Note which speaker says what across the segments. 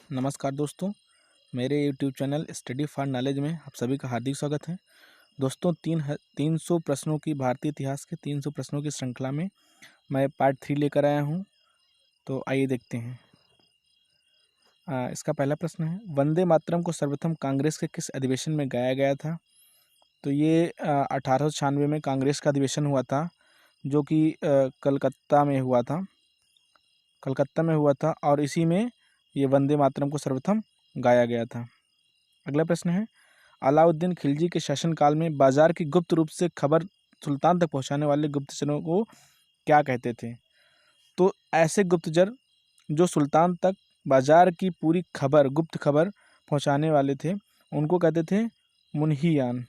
Speaker 1: नमस्कार दोस्तों, मेरे YouTube channel study for knowledge में आप सभी का हार्दिक स्वागत है। दोस्तों 300 प्रश्नों की भारतीय इतिहास के 300 प्रश्नों की श्रृंखला में मैं पार्ट 3 लेकर आया हूं। तो आइए देखते हैं। इसका पहला प्रश्न है, वंदे मातरम को सर्वप्रथम कांग्रेस के किस अधिवेशन में गाया गया था? तो ये 1896 में कांग्रेस का अधिवेशन हुआ था, जो कि कलकत्ता में हुआ था और इसी में ये वंदे मातरम को सर्वप्रथम गाया गया था। अगला प्रश्न है, अलाउद्दीन खिलजी के शासनकाल में बाजार की गुप्त रूप से खबर सुल्तान तक पहुंचाने वाले गुप्तचरों को क्या कहते थे? तो ऐसे गुप्तचर जो सुल्तान तक बाजार की पूरी खबर, गुप्त खबर पहुंचाने वाले थे, उनको कहते थे मुन्हियान।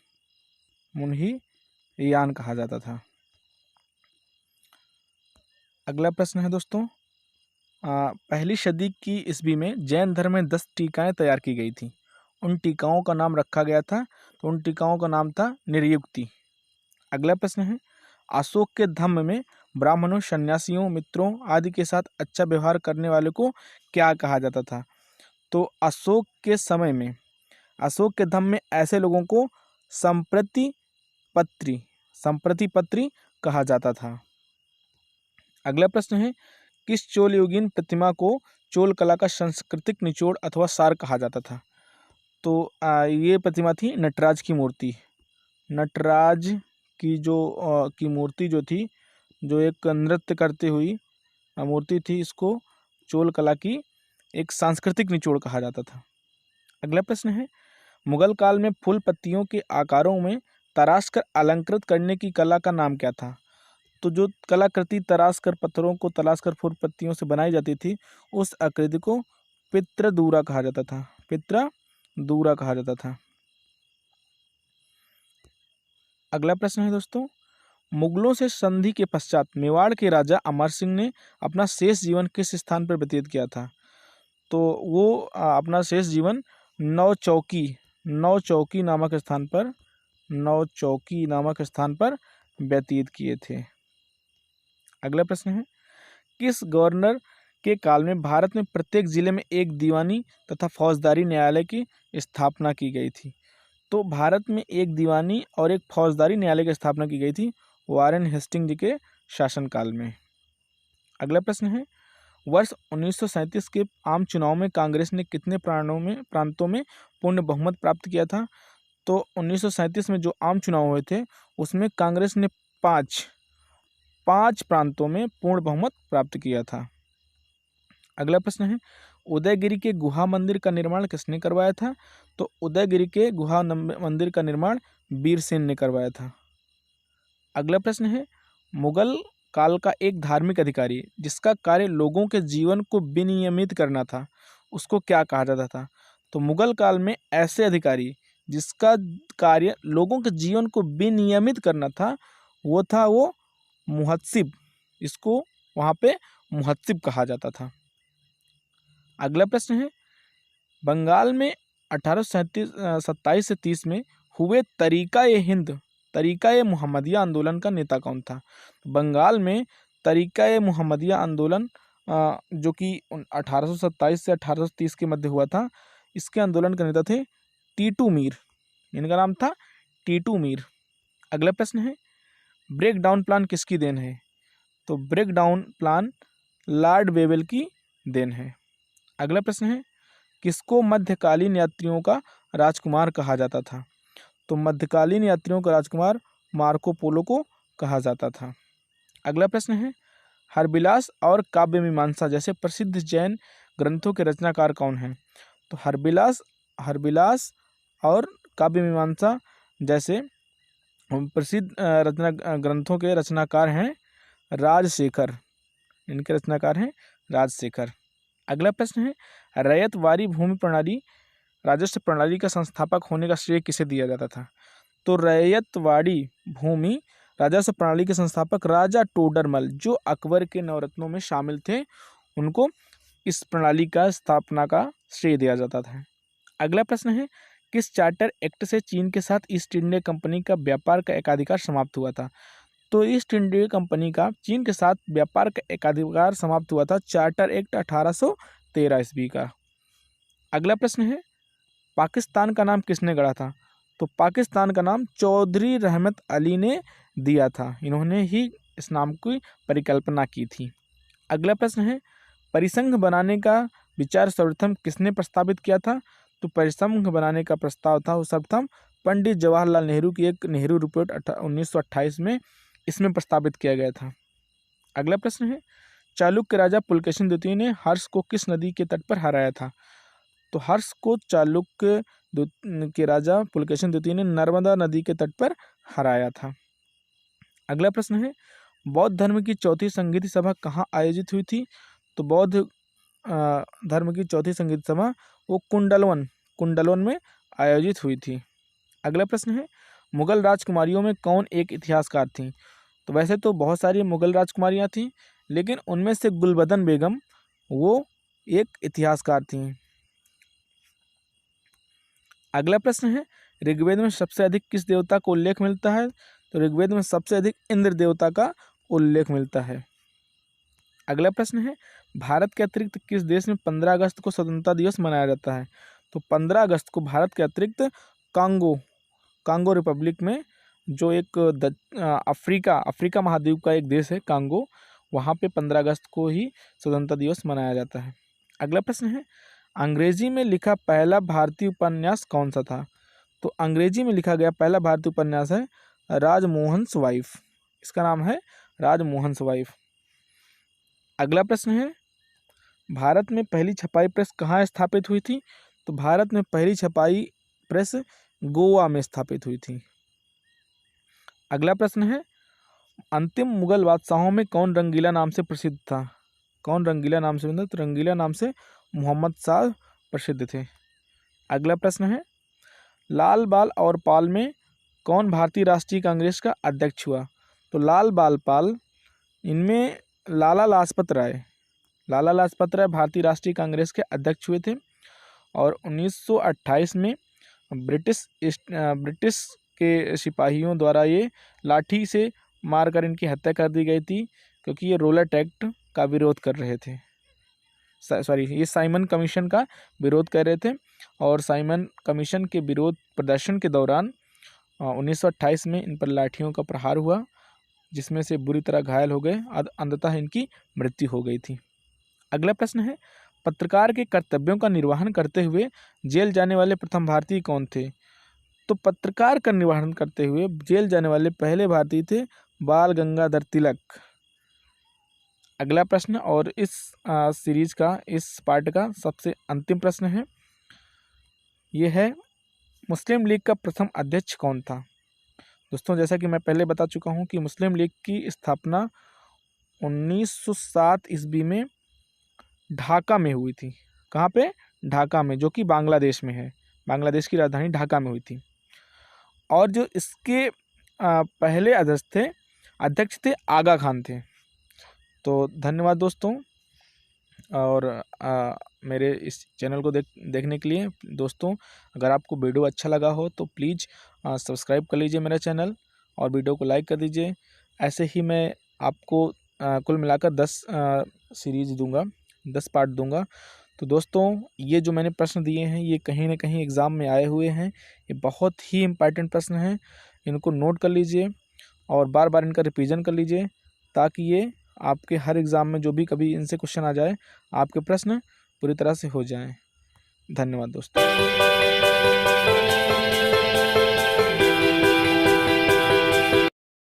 Speaker 1: मुन्हियान कहा जाता था। अगला प्रश्न है दोस्तों, पहली सदी की ईस्वी में जैन धर्म में 10 टीकाएं तैयार की गई थी। उन टीकाओं का नाम रखा गया था, तो उन टीकाओं का नाम था निर्युक्ति। अगला प्रश्न है, अशोक के धम्म में ब्राह्मणों, सन्यासियों, मित्रों आदि के साथ अच्छा व्यवहार करने वाले को क्या कहा जाता था? तो अशोक के समय में, अशोक के धम्म में ऐसे लोगों को संप्रतिपत्री कहा जाता था। अगला प्रश्न है, किस चोल युगीन प्रतिमा को चोल कला का सांस्कृतिक निचोड़ अथवा सार कहा जाता था? तो ये प्रतिमा थी नटराज की मूर्ति। नटराज की मूर्ति जो थी, जो एक नृत्य करती हुई मूर्ति थी, इसको चोल कला की एक सांस्कृतिक निचोड़ कहा जाता था। अगला प्रश्न है, मुगल काल में फूल पत्तियों के आकारों में तराश कर अलंकृत करने की कला का नाम क्या था? तो जो कलाकृति तराश कर, पत्थरों को तराश कर फूल पत्तियों से बनाई जाती थी, उस आकृति को पित्रदूरा कहा जाता था। अगला प्रश्न है दोस्तों, मुगलों से संधि के पश्चात मेवाड़ के राजा अमर सिंह ने अपना शेष जीवन किस स्थान पर व्यतीत किया था? तो वो अपना शेष जीवन नौचौकी नामक स्थान पर व्यतीत किए थे। अगला प्रश्न है, किस गवर्नर के काल में भारत में प्रत्येक जिले में एक दीवानी तथा फौजदारी न्यायालय की स्थापना की गई थी? तो भारत में एक दीवानी और एक फौजदारी न्यायालय की स्थापना की गई थी वारेन हेस्टिंग जी के शासनकाल में। अगला प्रश्न है, वर्ष 1937 के आम चुनाव में कांग्रेस ने कितने प्रांतों में पूर्ण बहुमत प्राप्त किया था? तो 1937 में जो आम चुनाव हुए थे, उसमें कांग्रेस ने पाँच प्रांतों में पूर्ण बहुमत प्राप्त किया था। अगला प्रश्न है, उदयगिरी के गुहा मंदिर का निर्माण किसने करवाया था? तो उदयगिरी के गुहा मंदिर का निर्माण वीरसेन ने करवाया था। अगला प्रश्न है, मुगल काल का एक धार्मिक अधिकारी जिसका कार्य लोगों के जीवन को विनियमित करना था, उसको क्या कहा जाता था? तो मुगल काल में ऐसे अधिकारी जिसका कार्य लोगों के जीवन को विनियमित करना था, वो था मुहत्सिब। इसको वहाँ पे मुहत्सिब कहा जाता था। अगला प्रश्न है, बंगाल में 1827 से 30 में हुए तरीका-ए-मुहम्मदिया आंदोलन का नेता कौन था? बंगाल में तरीका-ए-मुहम्मदिया आंदोलन जो कि 1827 से 1830 के मध्य हुआ था, इसके आंदोलन के नेता थे टीटू मीर। इनका नाम था टीटू मीर। अगला प्रश्न है, ब्रेक डाउन प्लान किसकी देन है? तो break down plan Lord Wavell की देन है। अगला प्रश्न है, किसको मध्यकालीन यात्रियों का राजकुमार कहा जाता था? तो मध्यकालीन यात्रियों का राजकुमार मार्को पोलो को कहा जाता था। अगला प्रश्न है, हरबिलास और काव्य मीमांसा जैसे प्रसिद्ध जैन ग्रंथों के रचनाकार कौन हैं? तो हरबिलास और काव्य मीमांसा जैसे प्रसिद्ध ग्रंथों के रचनाकार हैं राजशेखर। इनके रचनाकार हैं राजशेखर। अगला प्रश्न है, रैयतवारी भूमि प्रणाली राजस्व प्रणाली का संस्थापक होने का श्रेय किसे दिया जाता था? तो रैयतवाड़ी भूमि राजस्व प्रणाली के संस्थापक राजा टोडरमल, जो अकबर के नवरत्नों में शामिल थे, उनको इस प्रणाली का स्थापना का श्रेय दिया जाता था। अगला प्रश्न है, किस चार्टर एक्ट से चीन के साथ ईस्ट इंडिया कंपनी का व्यापार का एकाधिकार समाप्त हुआ था? तो ईस्ट इंडिया कंपनी का चीन के साथ व्यापार का एकाधिकार समाप्त हुआ था चार्टर एक्ट 1813 ईस्वी का। अगला प्रश्न है, पाकिस्तान का नाम किसने गढ़ा था? तो पाकिस्तान का नाम चौधरी रहमत अली ने दिया था। इन्होंने ही इस नाम की परिकल्पना की थी। अगला प्रश्न है, परिसंघ बनाने का विचार सर्वप्रथम किसने प्रस्तावित किया था? तो परिसंघ बनाने का प्रस्ताव था वो सर्वप्रथम पंडित जवाहरलाल नेहरू की एक नेहरू रिपोर्ट 1928 में इसमें प्रस्तावित किया गया था। अगला प्रश्न है, चालुक्य राजा पुलकेशिन द्वितीय ने हर्ष को किस नदी के तट पर हराया था? तो हर्ष को चालुक्य के राजा पुलकेशिन द्वितीय ने नर्मदा नदी के तट पर हराया था। अगला प्रश्न है, बौद्ध धर्म की चौथी संगीत सभा कहाँ आयोजित हुई थी? तो बौद्ध धर्म की चौथी संगीत सभा वो कुंडलवन में आयोजित हुई थी। अगला प्रश्न है, मुगल राजकुमारियों में कौन एक इतिहासकार थी? तो वैसे तो बहुत सारी मुगल राजकुमारियां थीं, लेकिन उनमें से गुलबदन बेगम वो एक इतिहासकार थीं। अगला प्रश्न है, ऋग्वेद में सबसे अधिक किस देवता को उल्लेख मिलता है? तो ऋग्वेद में सबसे अधिक इंद्र देवता का उल्लेख मिलता है। अगला प्रश्न है, भारत के अतिरिक्त किस देश में 15 अगस्त को स्वतंत्रता दिवस मनाया जाता है? तो 15 अगस्त को भारत के अतिरिक्त कांगो रिपब्लिक में, जो एक अफ्रीका महाद्वीप का एक देश है कांगो, वहाँ पे 15 अगस्त को ही स्वतंत्रता दिवस मनाया जाता है। अगला प्रश्न है, अंग्रेजी में लिखा पहला भारतीय उपन्यास कौन सा था? तो अंग्रेजी में लिखा गया पहला भारतीय उपन्यास है राजमोहन्स वाइफ। इसका नाम है राजमोहन्स वाइफ। अगला प्रश्न है, भारत में पहली छपाई प्रेस कहाँ स्थापित हुई थी? तो भारत में पहली छपाई प्रेस गोवा में स्थापित हुई थी। अगला प्रश्न है, अंतिम मुगल बादशाहों में कौन रंगीला नाम से प्रसिद्ध था? कौन रंगीला नाम से? तो रंगीला नाम से मोहम्मद शाह प्रसिद्ध थे। अगला प्रश्न है, लाल बाल और पाल में कौन भारतीय राष्ट्रीय कांग्रेस का अध्यक्ष हुआ? तो लाल बाल पाल, इनमें लाला लाजपत राय भारतीय राष्ट्रीय कांग्रेस के अध्यक्ष हुए थे। और 1928 में ब्रिटिश के सिपाहियों द्वारा ये लाठी से मारकर इनकी हत्या कर दी गई थी, क्योंकि ये रोलेट एक्ट का विरोध कर रहे थे। ये साइमन कमीशन का विरोध कर रहे थे, और साइमन कमीशन के विरोध प्रदर्शन के दौरान 1928 में इन पर लाठियों का प्रहार हुआ, जिसमें से बुरी तरह घायल हो गए। अंततः इनकी मृत्यु हो गई थी। अगला प्रश्न है, पत्रकार के कर्तव्यों का निर्वहन करते हुए जेल जाने वाले प्रथम भारतीय कौन थे? तो पत्रकार का निर्वहन करते हुए जेल जाने वाले पहले भारतीय थे बाल गंगाधर तिलक। अगला प्रश्न, और इस सीरीज का, इस पार्ट का सबसे अंतिम प्रश्न है, ये है, मुस्लिम लीग का प्रथम अध्यक्ष कौन था? दोस्तों, जैसा कि मैं पहले बता चुका हूँ कि मुस्लिम लीग की स्थापना 1907 ईस्वी में ढाका में हुई थी। कहाँ पे? ढाका में, जो कि बांग्लादेश में है। बांग्लादेश की राजधानी ढाका में हुई थी। और जो इसके पहले अध्यक्ष थे आगा खान थे। तो धन्यवाद दोस्तों, और मेरे इस चैनल को देखने के लिए। दोस्तों, अगर आपको वीडियो अच्छा लगा हो तो प्लीज़ सब्सक्राइब कर लीजिए मेरा चैनल, और वीडियो को लाइक कर दीजिए। ऐसे ही मैं आपको कुल मिलाकर 10 सीरीज दूंगा, 10 पार्ट दूंगा। तो दोस्तों, ये जो मैंने प्रश्न दिए हैं, ये कहीं ना कहीं एग्ज़ाम में आए हुए हैं। ये बहुत ही इम्पॉर्टेंट प्रश्न हैं। इनको नोट कर लीजिए और बार बार इनका रिवीजन कर लीजिए, ताकि ये आपके हर एग्ज़ाम में जो भी कभी इनसे क्वेश्चन आ जाए, आपके प्रश्न पूरी तरह से हो जाएं। धन्यवाद दोस्तों।